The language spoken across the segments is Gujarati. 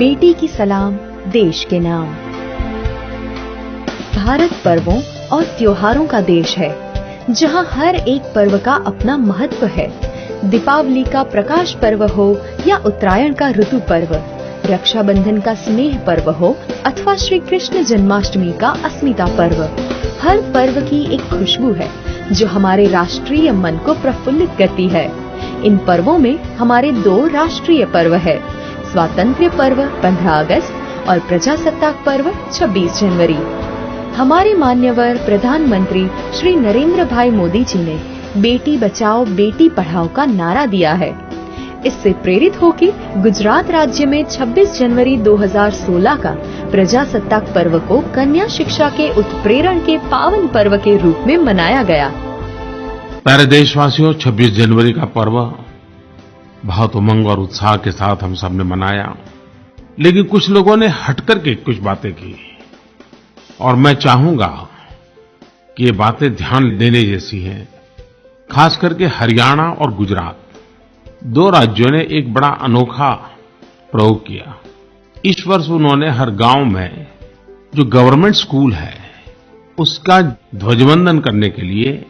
बेटी की सलाम देश के नाम। भारत पर्वों और त्योहारों का देश है, जहां हर एक पर्व का अपना महत्व है। दीपावली का प्रकाश पर्व हो या उत्तरायण का ऋतु पर्व, रक्षाबंधन का स्नेह पर्व हो अथवा श्री कृष्ण जन्माष्टमी का अस्मिता पर्व, हर पर्व की एक खुशबू है जो हमारे राष्ट्रीय मन को प्रफुल्लित करती है। इन पर्वों में हमारे दो राष्ट्रीय पर्व है, स्वातंत्र्य पर्व 15 अगस्त और प्रजासत्ताक पर्व 26 जनवरी। हमारे मान्यवर प्रधानमंत्री श्री नरेंद्र भाई मोदी जी ने बेटी बचाओ बेटी पढ़ाओ का नारा दिया है। इससे प्रेरित होकर गुजरात राज्य में 26 जनवरी 2016 का प्रजासत्ताक पर्व को कन्या शिक्षा के उत्प्रेरण के पावन पर्व के रूप में मनाया गया। प्यारे देशवासियों, 26 जनवरी का पर्व बहुत उमंग और उत्साह के साथ हम सब ने मनाया, लेकिन कुछ लोगों ने हटकर के कुछ बातें की और मैं चाहूंगा कि ये बातें ध्यान देने जैसी हैं। खास करके हरियाणा और गुजरात, दो राज्यों ने एक बड़ा अनोखा प्रयोग किया। इस वर्ष उन्होंने हर गांव में जो गवर्नमेंट स्कूल है उसका ध्वजवंदन करने के लिए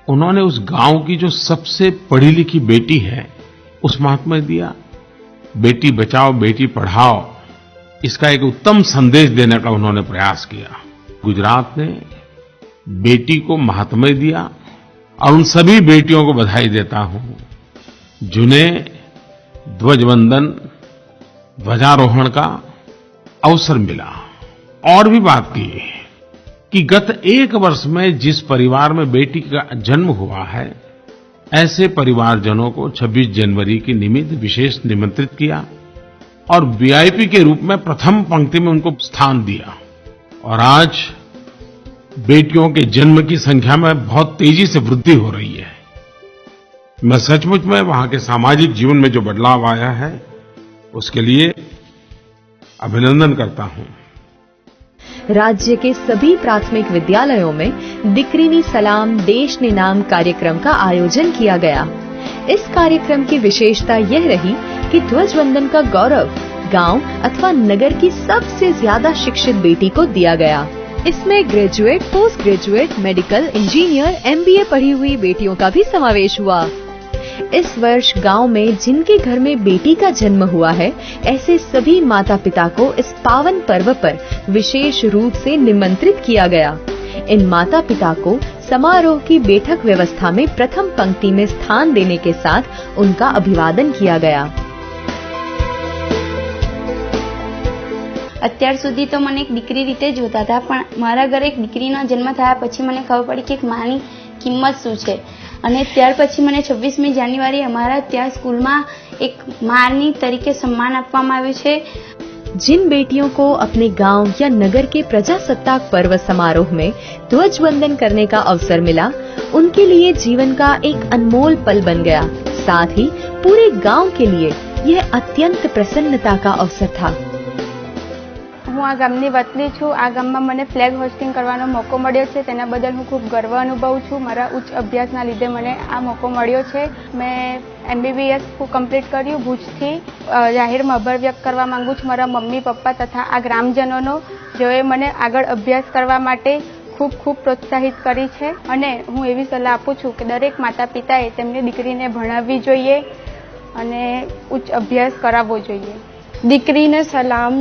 उन्होंने उस गांव की जो सबसे पढ़ी लिखी बेटी है उस महात्म्य दिया। बेटी बचाओ बेटी पढ़ाओ, इसका एक उत्तम संदेश देने का उन्होंने प्रयास किया। गुजरात ने बेटी को महात्म्य दिया और उन सभी बेटियों को बधाई देता हूं जिन्हें ध्वजवंदन ध्वजारोहण का अवसर मिला। और भी बात की कि गत एक वर्ष में जिस परिवार में बेटी का जन्म हुआ है, ऐसे परिवारजनों को 26 जनवरी की निमित्त विशेष निमंत्रित किया और वीआईपी के रूप में प्रथम पंक्ति में उनको स्थान दिया। और आज बेटियों के जन्म की संख्या में बहुत तेजी से वृद्धि हो रही है। मैं सचमुच में वहां के सामाजिक जीवन में जो बदलाव आया है उसके लिए अभिनंदन करता हूं। राज्य के सभी प्राथमिक विद्यालयों में दिक्रीनी सलाम देश ने नाम कार्यक्रम का आयोजन किया गया। इस कार्यक्रम की विशेषता यह रही कि ध्वजवंदन का गौरव गांव अथवा नगर की सबसे ज्यादा शिक्षित बेटी को दिया गया। इसमें graduate, post graduate, medical, engineer, MBA पढ़ी हुई बेटियों का भी समावेश हुआ। इस वर्ष गांव में जिनके घर में बेटी का जन्म हुआ है, ऐसे सभी माता पिता को इस पावन पर्व पर विशेष रूप से निमंत्रित किया गया। इन माता पिता को समारोह की बैठक व्यवस्था में प्रथम पंक्ति में स्थान देने के साथ उनका अभिवादन किया गया। અત્યાર સુધી તો મને એક દીકરી રીતે જોતા હતા, પણ મારા ઘરે એક દીકરીનો જન્મ થયા પછી મને ખબર પડી કે એક માની કિંમત શું છે। અને ત્યાર પછી મને 26મી જાન્યુઆરી અમારા ત્યાં સ્કૂલમાં એક માની તરીકે સન્માન આપવામાં આવ્યું છે। जिन बेटियों को अपने गांव या नगर के प्रजासत्ताक पर्व समारोह में ध्वजवंदन करने का अवसर मिला, उनके लिए जीवन का एक अनमोल पल बन गया। साथ ही पूरे गांव के लिए यह अत्यंत प्रसन्नता का अवसर था। હું આ ગામની વતની છું। આ ગામમાં મને ફ્લેગ હોસ્ટિંગ કરવાનો મોકો મળ્યો છે, તેના બદલ હું ખૂબ ગર્વ અનુભવું છું। મારા ઉચ્ચ અભ્યાસના લીધે મને આ મોકો મળ્યો છે। મેં MBBS કમ્પ્લીટ કર્યું ભુજથી। જાહેરમાં આભાર વ્યક્ત કરવા માંગુ છું મારા મમ્મી પપ્પા તથા આ ગ્રામજનોનો, જેઓએ મને આગળ અભ્યાસ કરવા માટે ખૂબ ખૂબ પ્રોત્સાહિત કરી છે। અને હું એવી સલાહ આપું છું કે દરેક માતા પિતાએ તેમની દીકરીને ભણાવવી જોઈએ અને ઉચ્ચ અભ્યાસ કરાવવો જોઈએ। દીકરીને સલામ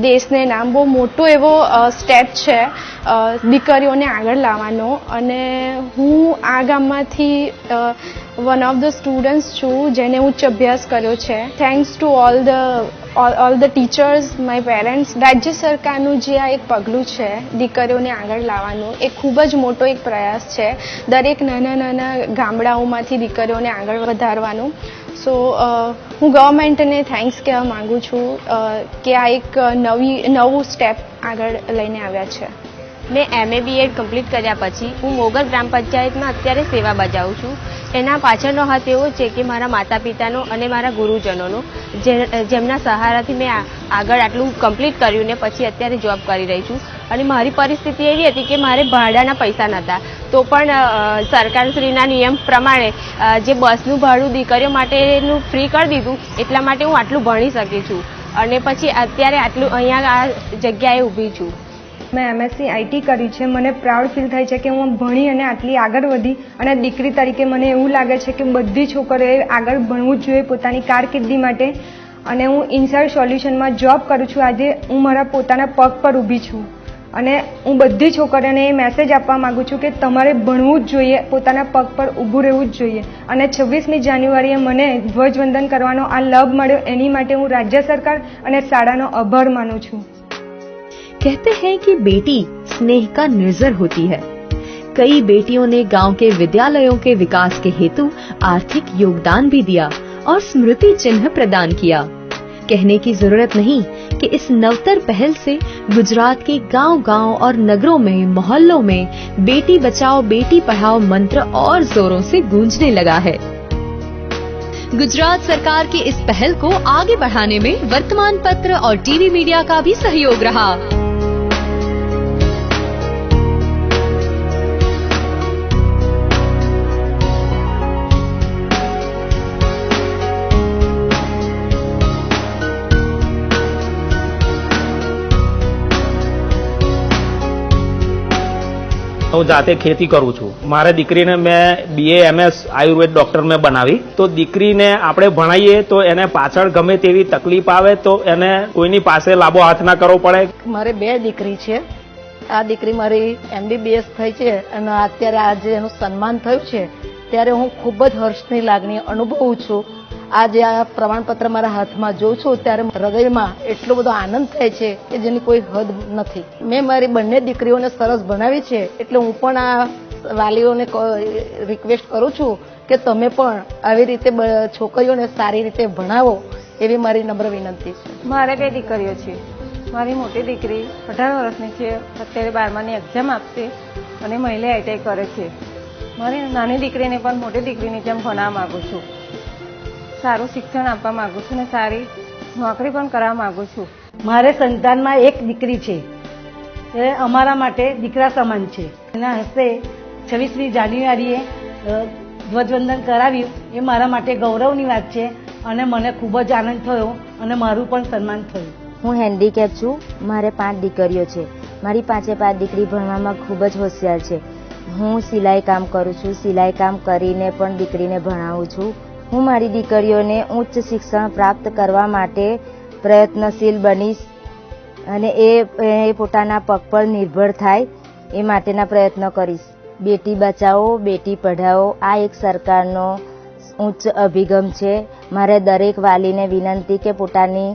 દેશને નામ બહુ મોટો એવો સ્ટેપ છે દીકરીઓને આગળ લાવવાનો। અને હું આ ગામમાંથી વન ઓફ ધ સ્ટુડન્ટ્સ છું જેને ઉચ્ચ અભ્યાસ કર્યો છે। Thanks to all the teachers, my parents. રાજ્ય સરકારનું જે આ એક પગલું છે દીકરીઓને આગળ લાવવાનું, એ ખૂબ જ મોટો એક પ્રયાસ છે દરેક નાના નાના ગામડાઓમાંથી દીકરીઓને આગળ વધારવાનું। સો હું ગવર્મેન્ટને થેન્ક્સ કહેવા માંગુ છું કે આ એક નવું સ્ટેપ આગળ લઈને આવ્યા છે। મેં MA BEd કમ્પ્લીટ કર્યા પછી હું મોગર ગ્રામ પંચાયતમાં અત્યારે સેવા બજાવું છું। એના પાછળનો હાથ એવો છે કે મારા માતા પિતાનો અને મારા ગુરુજનોનો, જેમના સહારાથી મેં આગળ આટલું કમ્પ્લીટ કર્યું ને પછી અત્યારે જોબ કરી રહી છું। અને મારી પરિસ્થિતિ એવી હતી કે મારે ભાડાના પૈસા નહોતા, તો પણ સરકારશ્રીના નિયમ પ્રમાણે જે બસનું ભાડું દીકરીઓ માટેનું ફ્રી કરી દીધું, એટલા માટે હું આટલું ભણી શકી છું। અને પછી અત્યારે આટલું અહીંયા આ જગ્યાએ ઊભી છું. મેં MSc IT કર્યું છે. મને પ્રાઉડ ફીલ થાય છે કે હું ભણી અને આટલી આગળ વધી, અને દીકરી તરીકે મને એવું લાગે છે કે બધી છોકરીઓએ આગળ ભણવું જ જોઈએ પોતાની કારકિર્દી માટે. અને હું ઇન્સાઇડ સોલ્યુશનમાં જોબ કરું છું. આજે હું મારા પોતાના પગ પર ઊભી છું અને હું બધી છોકરીઓને એ મેસેજ આપવા માંગુ છું કે તમારે ભણવું જ જોઈએ, પોતાના પગ પર ઊભું રહેવું જ જોઈએ. અને 26મી જાન્યુઆરીએ મને ધ્વજવંદન કરવાનો આ લાભ મળ્યો, એની માટે હું રાજ્ય સરકાર અને શાળાનો આભાર માનું છું. कहते हैं कि बेटी स्नेह का निर्जर होती है. कई बेटियों ने गांव के विद्यालयों के विकास के हेतु आर्थिक योगदान भी दिया और स्मृति चिन्ह प्रदान किया. कहने की जरूरत नहीं कि इस नवतर पहल से गुजरात के गांव-गांव और नगरों में, मोहल्लों में बेटी बचाओ बेटी पढ़ाओ मंत्र और जोरों से गूंजने लगा है. गुजरात सरकार की इस पहल को आगे बढ़ाने में वर्तमान पत्र और टीवी मीडिया का भी सहयोग रहा. હું જાતે ખેતી કરું છું. મારે દીકરીને મેં BA MS આયુર્વેદ ડોક્ટર મેં બનાવી. તો દીકરીને આપણે ભણાવીએ તો એને પાછળ ગમે તેવી તકલીફ આવે તો એને કોઈની પાસે લાંબો હાથ ના કરવો પડે. મારે 2 દીકરી છે. આ દીકરી મારી MBBS થઈ છે અને અત્યારે આજે એનું સન્માન થયું છે ત્યારે હું ખૂબ જ હર્ષની લાગણી અનુભવું છું. આજે આ પ્રમાણપત્ર મારા હાથમાં જોઉં છું ત્યારે હૃદયમાં એટલો બધો આનંદ થાય છે કે જેની કોઈ હદ નથી. મેં મારી બંને દીકરીઓને સરસ ભણાવી છે એટલે હું પણ આ વાલીઓને રિક્વેસ્ટ કરું છું કે તમે પણ આવી રીતે છોકરીઓને સારી રીતે ભણાવો એવી મારી નમ્ર વિનંતી છે. મારે 2 દીકરીઓ છે. મારી મોટી દીકરી 18 વર્ષની છે, અત્યારે 12માની એક્ઝામ આપશે અને મહિલા ITI કરે છે. મારી નાની દીકરીને પણ મોટી દીકરીની જેમ ભણાવવા માંગુ છું. સારું શિક્ષણ આપવા માંગુ છું અને સારી નોકરી પણ કરવા માંગુ છું. મારે સંતાનમાં 1 દીકરી છે. એ અમારા માટે દીકરા સમાન છે. એના હસ્તે 26મી જાન્યુઆરીએ ધ્વજવંદન કરાવ્યું એ મારા માટે ગૌરવની વાત છે અને મને ખૂબ જ આનંદ થયો અને મારું પણ સન્માન થયું. હું હેન્ડીકેપ છું. મારે 5 દીકરીઓ છે. મારી 5 દીકરી ભણવામાં ખૂબ જ હોશિયાર છે. હું સિલાઈ કામ કરું છું. સિલાઈ કામ કરીને પણ દીકરીને ભણાવું છું. હું મારી દીકરીઓને ઉચ્ચ શિક્ષણ પ્રાપ્ત કરવા માટે પ્રયત્નશીલ બનીશ અને એ પોતાના પગ પર નિર્ભર થાય એ માટેના પ્રયત્નો કરીશ. બેટી બચાવો બેટી પઢાઓ આ એક સરકારનો ઉચ્ચ અભિગમ છે. મારે દરેક વાલીને વિનંતી કે પોતાની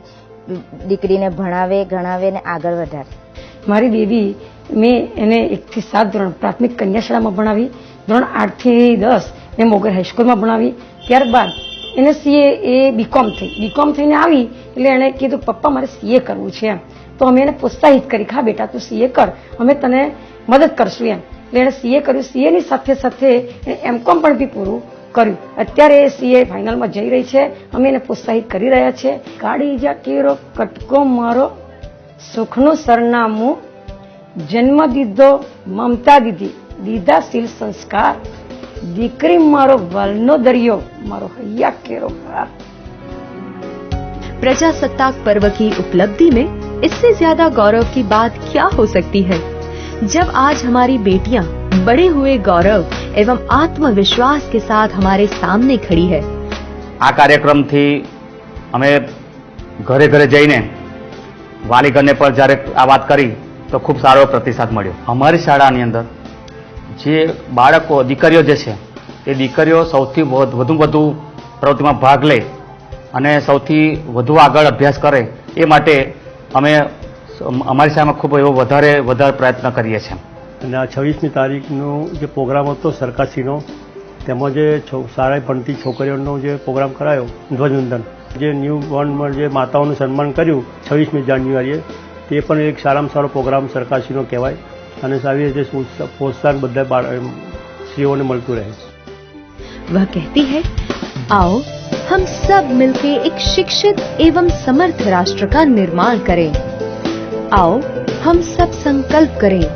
દીકરીને ભણાવે ગણાવે અને આગળ વધારે. મારી બેબી મેં એને 1 થી 7 ધોરણ પ્રાથમિક કન્યા શાળામાં ભણાવી. ધોરણ 8 થી 10 મેં મોગર હાઈસ્કૂલમાં ભણાવી. ત્યારબાદ એને CA BCom થઈ. BCom થઈને આવી એટલે એણે કીધું પપ્પા મારે CA કરવું છે એમ. તો અમે એને પ્રોત્સાહિત કરી હા બેટા તું CA કર, અમે તને મદદ કરશું એમ. એટલે એણે CA કર્યું. CA ની સાથે સાથે MCom પણ બી પૂરું કર્યું. અત્યારે CA ફાઇનલમાં જઈ રહી છે. અમે એને પ્રોત્સાહિત કરી રહ્યા છે. કાળીજા કેરો કટકો મારો સુખનું સરનામું, જન્મ દીધો મમતા દીધી, દીધા શીલ સંસ્કાર, દીકરી मारो वलनो दरियो मारो हैया केरो हार. प्रजासत्ताक पर्व की उपलब्धि में इससे ज्यादा गौरव की बात क्या हो सकती है जब आज हमारी बेटियां बड़े हुए गौरव एवं आत्मविश्वास के साथ हमारे सामने खड़ी है. આ કાર્યક્રમથી અમે ઘરે ઘરે જઈને વાલીગણને પર જ્યારે આ વાત કરી તો ખૂબ સારો પ્રતિસાદ મળ્યો. અમારી શાળાની અંદર જે બાળકો દીકરીઓ જે છે એ દીકરીઓ સૌથી વધુ પ્રવૃત્તિમાં ભાગ લે અને સૌથી વધુ આગળ અભ્યાસ કરે એ માટે અમે અમારી શાળામાં ખૂબ એવો વધારે પ્રયત્ન કરીએ છીએ. અને આ 26મી તારીખનો જે પ્રોગ્રામ હતો સરકારશ્રીનો તેમાં જે શાળાએ ભણતી છોકરીઓનો જે પ્રોગ્રામ કરાયો ધ્વજવંદન, જે ન્યૂ બોર્ન જે માતાઓનું સન્માન કર્યું 26મી જાન્યુઆરીએ, તે પણ એક સારામાં સારો પ્રોગ્રામ સરકારશ્રીનો કહેવાય અને સારી રીતે પ્રોત્સાહન બધા સ્ત્રીઓને મળતું રહે. वह कहती है आओ हम सब मिलकर एक शिक्षित एवं समर्थ राष्ट्र का निर्माण करें. आओ हम सब संकल्प करें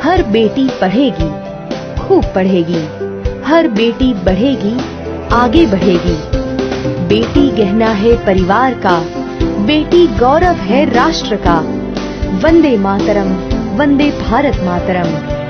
हर बेटी पढ़ेगी खूब पढ़ेगी, हर बेटी बढ़ेगी आगे बढ़ेगी. बेटी गहना है परिवार का, बेटी गौरव है राष्ट्र का। वंदे मातरम, वंदे भारत मातरम।